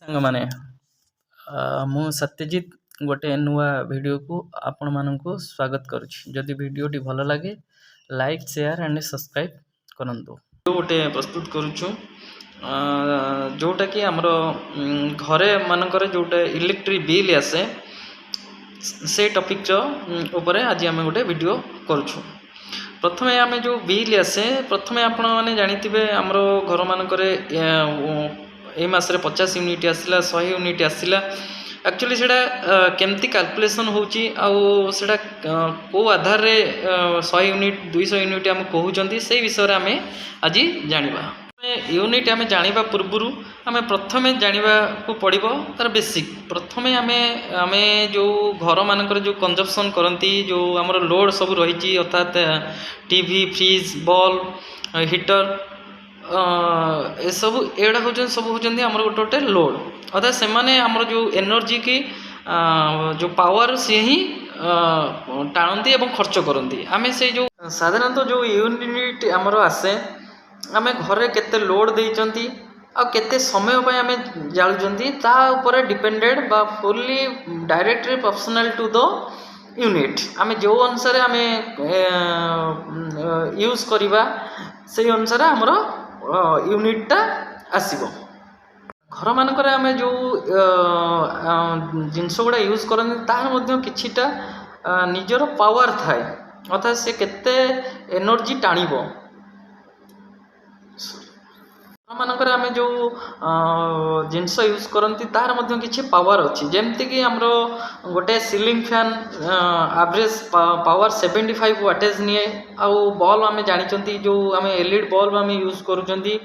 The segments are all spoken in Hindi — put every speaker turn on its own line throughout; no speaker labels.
सांग माने मु सत्यजित गोटे नुआ वीडियो को आपण मानकु स्वागत करुछि। जदि वीडियोटी भल लगे लाइक शेयर एंड सब्सक्राइब करंतु। गोटे प्रस्तुत करुछु जोटा कि हमर घरे मानकर जोटा इलेक्ट्रिक बिल आसे से टॉपिक ऊपर आज आम गोटे वीडियो करुछु। प्रथमे आम जो बिल आसे प्रथमे आपण माने जानिथिबे हमर घर मानकर ए मासरे 50 यूनिट आसला 100 यूनिट आसला। एक्चुअली सेटा केमती कैलकुलेशन होची आउ सेटा को आधार रे 100 यूनिट 200 यूनिट हम कहउचंती से विषय रे आमे आज जानिबा। यूनिट आमे जानिबा पूर्वरु आमे प्रथमे जानिबा को पड़िबो तार बेसिक। प्रथमे आमे जो घर मानकर जो कंजप्शन करंती जो हमर लोड सब रहिची अर्थात टीवी फ्रिज बल्ब हीटर ए सब एड़ा होचन सब होचंदी हमर गोटे गोटे लोड अर्थात से माने हमर जो एनर्जी की जो पावर से ही टाणती एवं खर्च करती। आमे से जो साधारणतः जो यूनिट हमर आसे आमे घरे केते लोड देइचंती आ केते समय पय आमे जाळुचंती ता ऊपर डिपेंडेड बा fully directly proportional to the unit. आमे जो अनुसार आमे यूज करिबा से अनुसार हमर यूनिटा आसीबो। घर मानकर आमे जो जिनस गुड़ा यूज करते तार मध्य किछिटा निजर पावर थाए अर्थात से केते एनर्जी टाणिबो। घर मानकर आमे जो जिनस यूज करती तार मध्य किछि पावर अछि जेमति कि हमरो गोटे ceiling fan average power 75 wattage निए आउ बल्ब आमे जानिचंती जो आमे एलईडी बल्ब आमे यूज करूचंती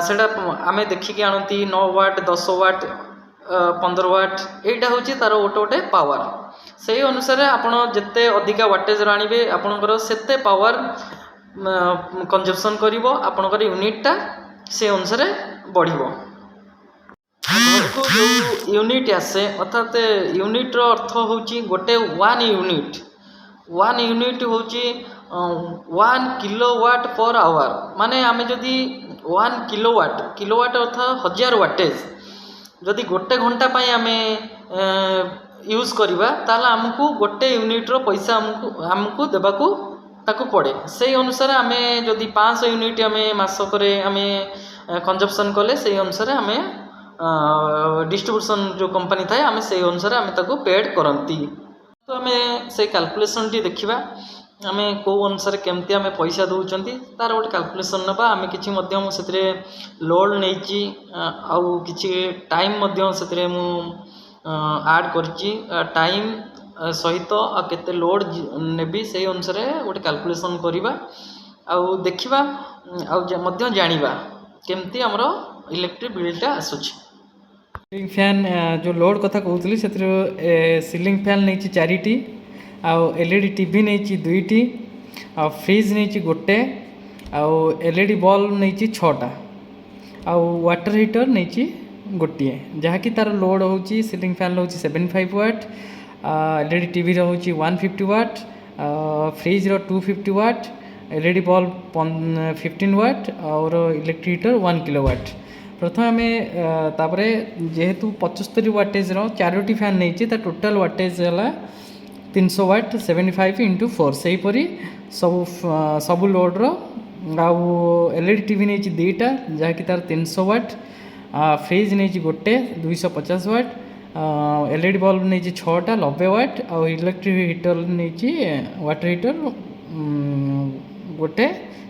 सेटा आमे देखिकी आनती 9 वाट 10 वाट 15 वाट एटा होची तार गोटे गोटे पावर। से अनुसार आपण जत्ते अधिका वाटेज आनिबे आपणकर सेते पावर कंजप्शन करिवो आपणकर यूनिटटा से अनुसार बढ़िवो। जो यूनिट आसे अर्थात यूनिट रो अर्थ होची गोटे 1 यूनिट होची 1 किलोवाट पर आवर माने आमे जदी 1 किलोवाट अर्थात 1000 वाटेज जदि गोटे घंटा पाई आमे यूज करिबा ताला हमकु गोटे यूनिट रो पैसा हमकु देबाकू ताकू पड़े। से अनुसार आमे जदि 500 यूनिट आमे मासकरे आमे कंजप्शन कले से अनुसार आमे डिस्ट्रीब्यूशन जो कंपनी थाए आमे से अनुसार आमे ताकू पेड करंती। तो आमे से कैलकुलेशन टी देखिबा आमे को अनुसार केमती आमे पैसा दउचंती तार गोटे कैलकुलेशन नबा। आमे किछि मध्यम सेतरे लोड नेची आउ किछि टाइम मध्यम सेतरे मु ऐड करची टाइम सहित आ केते लोड नेबी से अनुसार गोटे कैलकुलेशन करिबा आउ देखिबा आउ मध्य जानिबा केमती हमरो इलेक्ट्रिक बिलटा आसुची। सीलिंग फैन जो लोड कथा कहउतली सेतरे सीलिंग फैन नेची 4टी आउ एलईडी टीवी नेची 2टी आउ फ्रिज नेची गोटे आउ एलईडी बल्ब नेची 6टा आउ वाटर हीटर नेची गोटिए जहाँकि तार लोड होची सीलिंग फैन होची 75 वाट एलईडी टीवी होची 150 वाट फ्रिज रो 250 वाट एलईडी बल्ब 15 वाट और इलेक्ट्रिक हीटर 1 किलोवाट। प्रथम आमे तापरे जेहेतु 75 वाटेज रो 4टी फैन नेची ता टोटल वाटेज हला 300 वाट 75 × 4 से परी सब लोड रो आउ एलईडी टीवी नेची 2टा जहाँकि तार 300 वाट फ्रिज नेची गोटे 250 वाट एलईडी बल्ब नेची 6टा 90 वाट आउ इलेक्ट्रिक हीटर नेची वाटर हीटर गोटे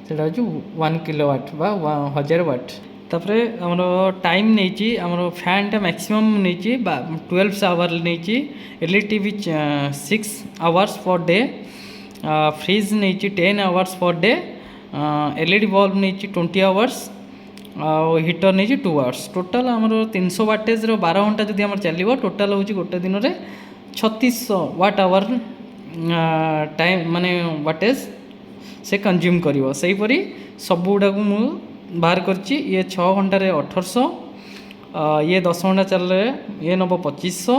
सेटा होची 1 किलोवाट बा 1000 वाट। तापरे हमरो टाइम नेची हमरो फैन टा मैक्सिमम नेची 12 आवर नेची LED TV 6 hours per day fridge नेची 10 hours per day LED bulb नेची 20 आवर्स और हीटर नहीं 2 आवर्स टोटाल आमर 300 वाटेज 12 घंटा जदि आम चलो टोटाल हूँ गोटे दिन में 3600 वाट आवर टाइम माने वाटेज से कंज्यूम करिवो। सेहीपरि सब गुड़ाक मु बाहर करची ये 6 घंटे 1800 ये 10 घंटा चल ये नब 2500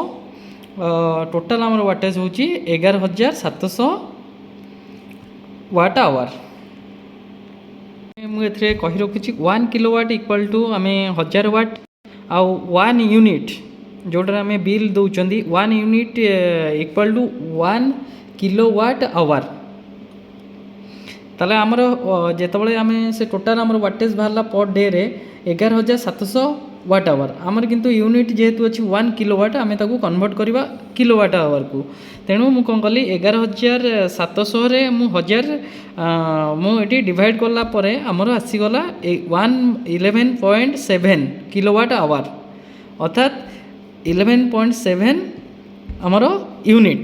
टोटाल आमर वाटेज हूँ 11700 वाट आवर। मुझे कही रखी 1 किलोवाट इक्वल टू आम 1000 वाट आउ 1 यूनिट जोटा आम बिल दौरान 1 unit equal to 1 kilowatt hour ताले आमर जितेबाला आम से टोटाल आम वाटेज बाहर पर डे रे 11,700 वाट आवर आमर किंतु यूनिट जेहेतु अच्छी 1 किलोवाट आम कन्वर्ट करवा किलोवाट आवर को तेणु मुझे कौन कली 11,700 रे मु 1000 मुझे डिवाइड कलापर आमर आसीगला 11.7 किलोवाट आवर अर्थात 11.7 आमर यूनिट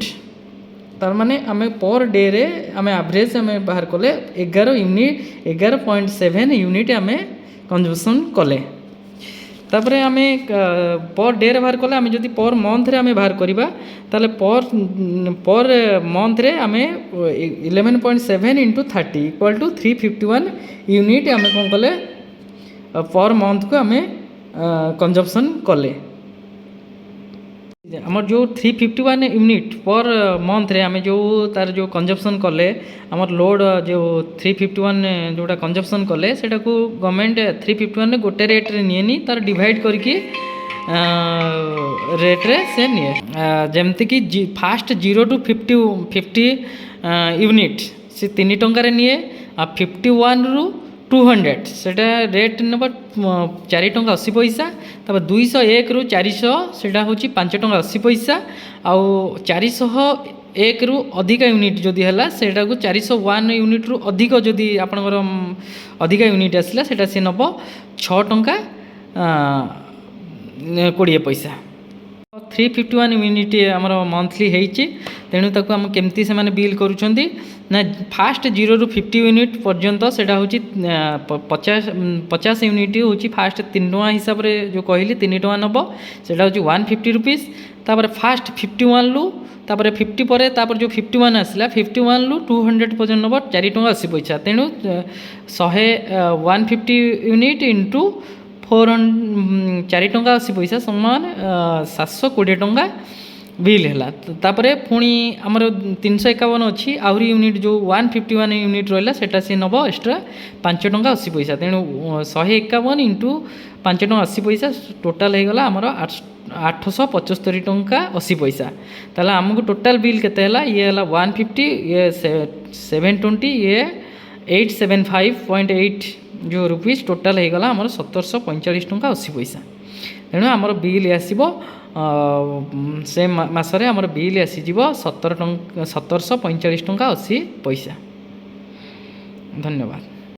तार माने आम पर डे रे आम एवरेज आम बाहर कले 11.7 यूनिट आम कंजम्पशन कले तापर आम पर डे रे बाहर कले आम जदि पर मंथ रे आम बाहर करवा ताले पर मंथ रे आम 11.7 इंटू 30 इक्वल टू 351 यूनिट आम कौन कले पर मंथ को आम कंजम्पशन कले आमर जो 351 यूनिट पर मंथ रे आम जो तार जो कंजम्पशन कले आमर लोड जो 351 जोटा कंजम्पशन कले सेटा को गवर्नमेंट 351 गोटे रेट रे निएनी तार डिवाइड करके रेट रे से निए जेमति कि फास्ट 0 टू 50 यूनिट से 3 टंका रे निए आ 51 रु 200 सेटा रेट नंबर 4 टंका 80 पैसा तब 201 रु 400 सेटा होची 5 टंका 80 पैसा आउ 401 रु अधिक यूनिट जदि हला सेटा को 401 यूनिट रु अधिक जदि आपनकर अधिक यूनिट आसला सेटा से नबो 6 टंका 20 पैसा 351 यूनिट आमर मंथली होती तेणु ताको आम केमती से माने बिल करूछंती ना फास्ट 0 रु 50 यूनिट पर्यंत सेटा होची 50 यूनिट होची फास्ट 3 टका हिसाब रे जो कहली 3 टका नबो सेटा होची 150 रुपीस तापर फास्ट 51 लु तापर 50 परे तापर जो 51 आसला 51 लु 200 पर्यंत नबो 4 टका 80 पैसा तेणु 150 यूनिट इंटू 4 टंका 80 पैसा समान 720 टंका बिल है तापरे पुणी आमर 351 अच्छी आहरी यूनिट जो 151 यूनिट रहा सेटा सी नब एक्सट्रा 5 टंका 80 पैसा तेणु 151 इंटू 5 टंका 80 पैसा टोटाल हो गला आमर 875 टंका 80 पैसा ताला आमको टोटाल बिल केते हला ये हला 150 ये 720 ये 875.8 जो रुपीज टोटाल हो गला आमर 1745 टंका 80 पैसा तेणु आमर बिल आसीबो से मासरे आमर बिल आसीजिवो 1745 टंका 80 पैसा। धन्यवाद।